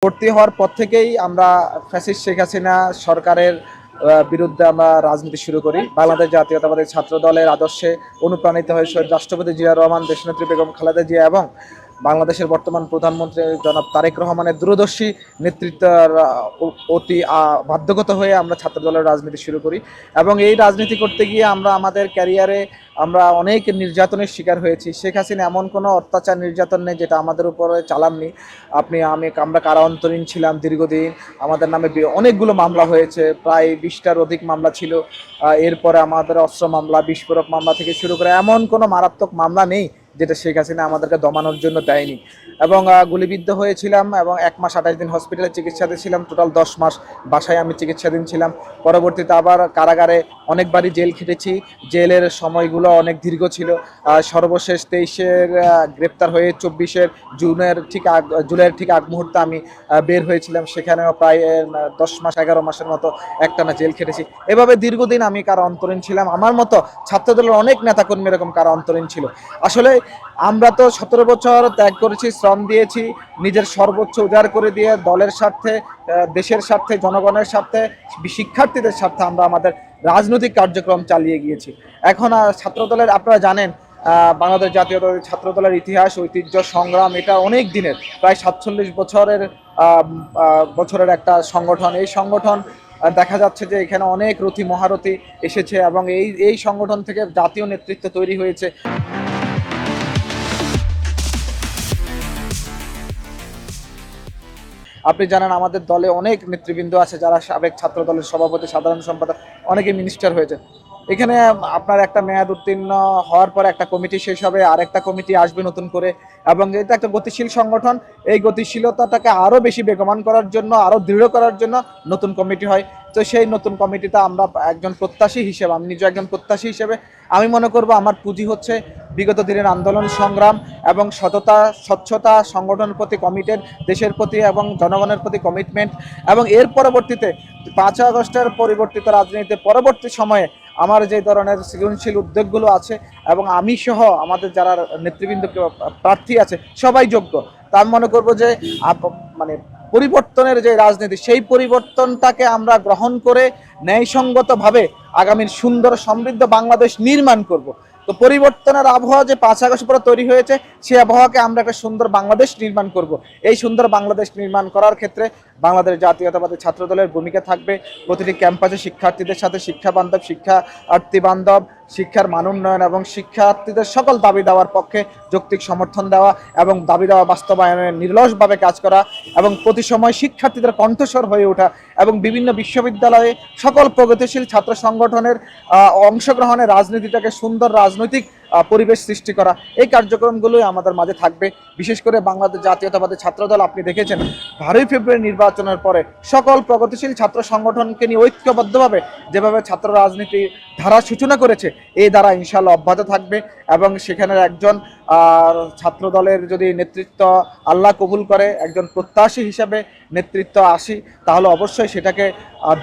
ভর্তি হওয়ার পর থেকেই আমরা ফ্যাসিস্ট শেখ হাসিনা সরকারের বিরুদ্ধে আমরা রাজনীতি শুরু করি। বাংলাদেশ জাতীয়তাবাদী ছাত্র দলের আদর্শে অনুপ্রাণিত হয়ে শহীদ রাষ্ট্রপতি জিয়া রহমান, দেশনেত্রী বেগম খালেদা জিয়া এবং বাংলাদেশের বর্তমান প্রধানমন্ত্রী জনাব তারেক রহমানের দূরদর্শী নেতৃত্বের অতি বাধ্যগত হয়ে আমরা ছাত্র দলের রাজনীতি শুরু করি। এবং এই রাজনীতি করতে গিয়ে আমরা আমাদের ক্যারিয়ারে আমরা অনেক নির্যাতনের শিকার হয়েছি। শেখ হাসিনা এমন কোনো অত্যাচার নির্যাতন নেই যেটা আমাদের উপরে চালাননি। আমরা কারান্তরীণ ছিলাম দীর্ঘদিন। আমাদের নামে অনেকগুলো মামলা হয়েছে, প্রায় 20টার অধিক মামলা ছিল। এরপরে আমাদের অস্ত্র মামলা, বিস্ফোরক মামলা থেকে শুরু করে এমন কোনো মারাত্মক মামলা নেই যেটা শেখ হাসিনা আমাদেরকে দমানোর জন্য দেয়নি। এবং গুলিবিদ্ধ হয়েছিলাম এবং 1 মাস 28 দিন হসপিটালে চিকিৎসাধীন ছিলাম। টোটাল 10 মাস বাসায় আমি চিকিৎসাধীন ছিলাম। পরবর্তীতে আবার কারাগারে অনেকবারই জেল খেটেছি। জেলের সময়গুলো অনেক দীর্ঘ ছিল। সর্বশেষ 23-এর গ্রেপ্তার হয়ে 24-এর জুলাইয়ের ঠিক আগ মুহূর্তে আমি বের হয়েছিলাম। সেখানেও প্রায় 10 মাস 11 মাসের মতো একটানা জেল খেটেছি। এভাবে দীর্ঘদিন আমি কারা অন্তরীণ ছিলাম। আমার মতো ছাত্রদলের অনেক নেতাকর্মী এরকম কারা অন্তরীণ ছিল। আসলে আমরা তো 17 বছর ত্যাগ করেছি, শ্রম দিয়েছি, নিজের সর্বোচ্চ উজাড় করে দিয়ে দলের স্বার্থে, দেশের স্বার্থে, জনগণের স্বার্থে, শিক্ষার্থীদের স্বার্থে আমরা আমাদের রাজনৈতিক কার্যক্রম চালিয়ে গিয়েছি। এখন ছাত্রদলের আপনারা জানেন বাংলাদেশ জাতীয়তাবাদী ছাত্রদলের ইতিহাস, ঐতিহ্য, সংগ্রাম এটা অনেক দিনের, প্রায় 47 বছরের একটা সংগঠন। এই সংগঠন দেখা যাচ্ছে যে এখানে অনেক রথী মহারথী এসেছে এবং এই সংগঠন থেকে জাতীয় নেতৃত্ব তৈরি হয়েছে। আপনি জানেন আমাদের দলে অনেক নেতৃবৃন্দ আছে যারা সাবেক ছাত্র দলের সভাপতি, সাধারণ সম্পাদক, অনেকে মিনিস্টার হয়েছে। এখানে আপনার একটা মেয়াদ উত্তীর্ণ হওয়ার পর একটা কমিটি শেষ হবে, আরেকটা কমিটি আসবে নতুন করে। এবং এটা একটা গতিশীল সংগঠন। এই গতিশীলতাটাকে আরও বেশি বেগবান করার জন্য, আরও দৃঢ় করার জন্য নতুন কমিটি হয়। তো সেই নতুন কমিটিতে আমরা একজন প্রত্যাশী হিসেবে, আমি নিজে একজন প্রত্যাশী হিসেবে আমি মনে করব আমার পুঁজি হচ্ছে বিগত দিনের আন্দোলন সংগ্রাম এবং সততা, স্বচ্ছতা, সংগঠনের প্রতি কমিটেড, দেশের প্রতি এবং জনগণের প্রতি কমিটমেন্ট। এবং এর পরবর্তীতে 5 আগস্টের পরিবর্তিত রাজনীতিতে পরবর্তী সময়ে আমার যে ধরনের সৃজনশীল উদ্যোগগুলো আছে এবং আমি সহ আমাদের যারা নেতৃবৃন্দ প্রার্থী আছে সবাই যোগ্য। তা আমি মনে করবো যে মানে পরিবর্তনের যে রাজনীতি, সেই পরিবর্তনটাকে আমরা গ্রহণ করে ন্যায়সঙ্গতভাবে আগামীর সুন্দর সমৃদ্ধ বাংলাদেশ নির্মাণ করব। তো পরিবর্তনের আবহাওয়া যে 5 আগস্ট পরে তৈরি হয়েছে, সেই আবহাওয়াকে আমরা একটা সুন্দর বাংলাদেশ নির্মাণ করব। এই সুন্দর বাংলাদেশ নির্মাণ করার ক্ষেত্রে বাংলাদেশ জাতীয়তাবাদী ছাত্র দলের ভূমিকা থাকবে প্রতিটি ক্যাম্পাসে শিক্ষার্থীদের সাথে শিক্ষা বান্ধব, শিক্ষার্থী বান্ধব, শিক্ষার মান উন্নয়ন এবং শিক্ষার্থীদের সকল দাবি দেওয়ার পক্ষে যৌক্তিক সমর্থন দেওয়া এবং দাবি দেওয়া বাস্তবায়নে নির্লসভাবে কাজ করা এবং প্রতি সময় শিক্ষার্থীদের কণ্ঠস্বর হয়ে ওঠা এবং বিভিন্ন বিশ্ববিদ্যালয়ে সকল প্রগতিশীল ছাত্র সংগঠনের অংশগ্রহণের রাজনীতিটাকে সুন্দর রাজনৈতিক পরিবেশ সৃষ্টি করা। এই কার্যক্রমগুলোই আমাদের মাঝে থাকবে। বিশেষ করে বাংলাদেশ জাতীয়তাবাদী ছাত্রদল আপনি দেখেছেন 12 ফেব্রুয়ারি নির্বাচনের পরে সকল প্রগতিশীল ছাত্র সংগঠনকে নিয়ে ঐক্যবদ্ধভাবে যেভাবে ছাত্র রাজনীতি ধারা সূচনা করেছে, এই ধারা ইনশাআল্লাহ অব্যাহত থাকবে। এবং সেখানের একজন ছাত্র দলের যদি নেতৃত্ব আল্লাহ কবুল করে একজন প্রত্যাশী হিসাবে নেতৃত্ব আসি, তাহলে অবশ্যই সেটাকে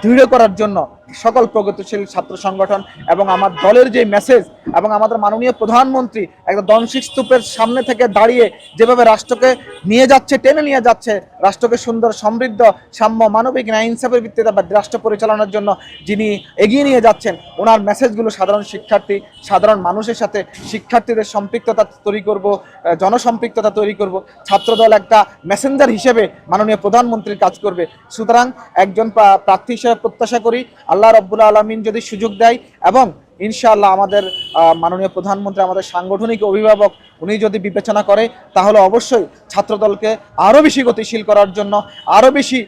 দৃঢ় করার জন্য সকল প্রগতিশীল ছাত্র সংগঠন এবং আমার দলের যে মেসেজ এবং আমাদের মাননীয় প্রধানমন্ত্রী একটা দনশিক স্তূপের সামনে থেকে দাঁড়িয়ে যেভাবে রাষ্ট্রকে নিয়ে যাচ্ছে, টেনে নিয়ে যাচ্ছে, রাষ্ট্রকে সুন্দর সমৃদ্ধ সাম্য মানবিক ন্যায় ইনসাফের ভিত্তিতে রাষ্ট্র পরিচালনার জন্য যিনি এগিয়ে নিয়ে যাচ্ছেন, ওনার মেসেজগুলো সাধারণ শিক্ষার্থী, সাধারণ মানুষের সাথে শিক্ষার্থীদের সম্পৃক্ততা তৈরি করব, জনসম্পৃক্ততা তৈরি করব। ছাত্রদল একটা মেসেঞ্জার হিসেবে মাননীয় প্রধানমন্ত্রীর কাজ করবে। সুতরাং একজন প্রার্থী হিসেবে প্রত্যাশা করি আল্লাহ রাব্বুল আলামিন যদি সুযোগ দেয় এবং ইনশাআল্লাহ আমাদের মাননীয় প্রধানমন্ত্রী আমাদের সাংগঠনিক অভিভাবক, উনি যদি বিবেচনা করে তাহলে অবশ্যই ছাত্রদলকে আরও বেশি গতিশীল করার জন্য, আরও বেশি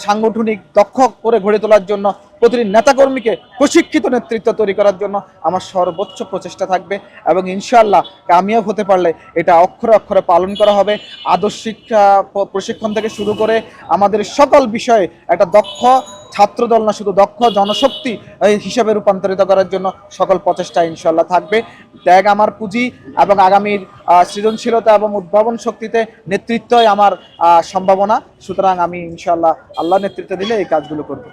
সাংগঠনিক দক্ষ করে গড়ে তোলার জন্য, প্রতিটি নেতাকর্মীকে প্রশিক্ষিত নেতৃত্ব তৈরি করার জন্য আমার সর্বোচ্চ প্রচেষ্টা থাকবে। এবং ইনশাআল্লাহ কামিয়াব হতে পারলে এটা অক্ষরে অক্ষরে পালন করা হবে। আদর্শ শিক্ষা প্রশিক্ষণ থেকে শুরু করে আমাদের সকল বিষয়ে একটা দক্ষ ছাত্রদল না, শুধু দক্ষ জনশক্তি হিসেবে রূপান্তরিত করার জন্য সকল প্রচেষ্টা ইনশাআল্লাহ থাকবে। ত্যাগ আমার পুঁজি এবং আগামীর সৃজনশীলতা এবং উদ্ভাবন শক্তিতে নেতৃত্বই আমার সম্ভাবনা। সুতরাং আমি ইনশাআল্লাহ আল্লাহ নেতৃত্ব দিলে এই কাজগুলো করব।